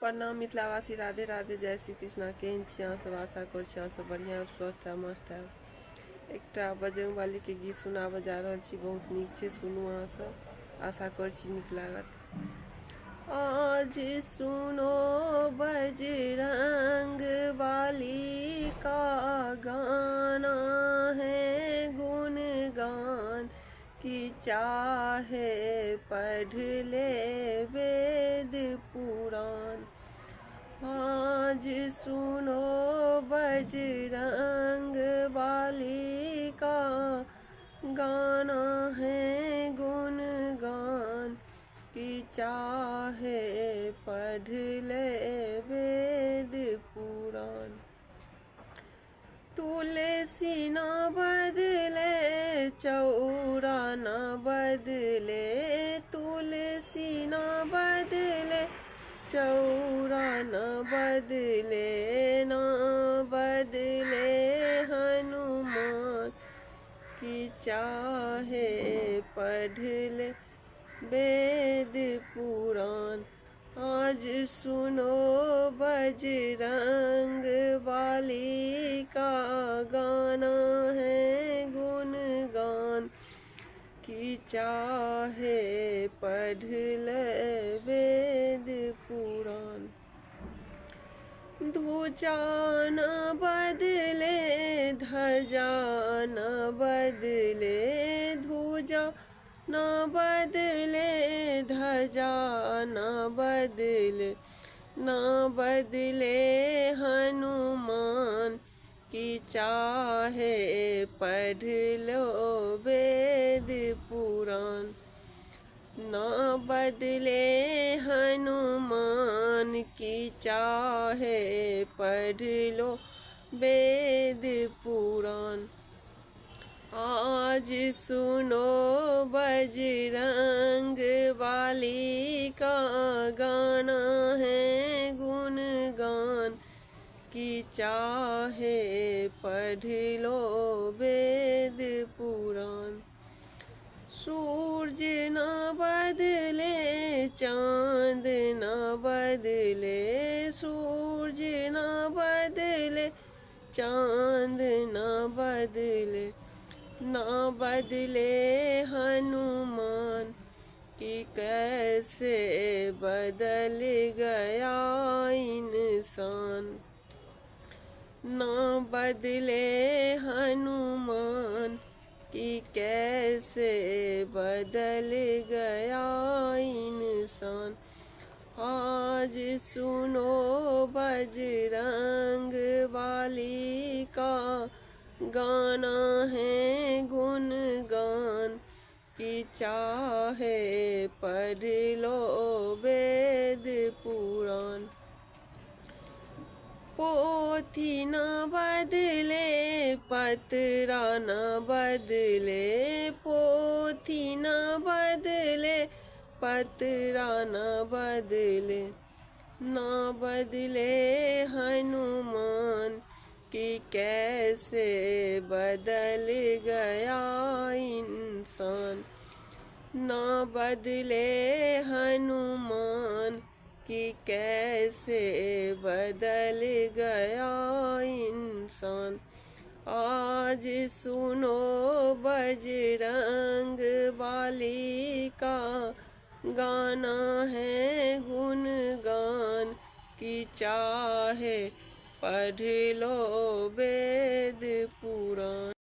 प्रणाम मिथिलावासी, राधे राधे, जय श्री कृष्णा। केहन छी अहाँ सब? आशा कर छी अहाँ सब बढ़िया, स्वस्थ है, मस्त है। एकटा बजरंगबली के गीत सुनाबऽ जा रहल छी, बहुत नीक छै, सुनू अहाँ सब, आशा कर छी नीक लागत। आज सुनो बजरंगबली का गाना है गुणगान की, चाहे पढ़ ले वेद पुराण। आज सुनो बजरंगबली का गाना है गुणगान की, चाहे पढ़ ले वेद पुराण। तुलसी न बदले चौरा न बदले, तुलसी न बदले चौरा न बदले, न बदले हनुमान की, चाहे पढ़ ले वेद पुराण। आज सुनो बजरंगबली का गाना है गुणगान की, चाहे पढ़ ले वेद पुराण। ध्वजा न बदले ध्वजा न बदले, ध्वजा न बदले ध्वजा न बदले, न बदले हनुमान की, चाहे पढ़ लो वेद पुराण। न बदले हनुमान की, चाहे पढ़ लो वेद पुराण। आज सुनो बजरंगबली का गाना है गुणगान की, चाहे पढ़ लो वेद पुराण। सूरज न बदले चांद न बदले, सूरज न बदले चांद न बदले, न बदले हनुमान की, कैसे बदल गया इंसान। न बदले हनुमान की, कैसे बदल गया इंसान। आज सुनो बजरंगबली का गाना है गुणगान की, चाहे पढ़ लो वेद पुराण। पोथी न बदले पतरा न बदले, पोथी न बदले पतरा न बदले, न बदले हनुमान की, कैसे बदल गया इंसान। न बदले हनुमान की, कैसे बदल गया इंसान। आज सुनो बजरंगबली का गाना है गुणगान की, चाहे पढ़ लो वेद पुराण।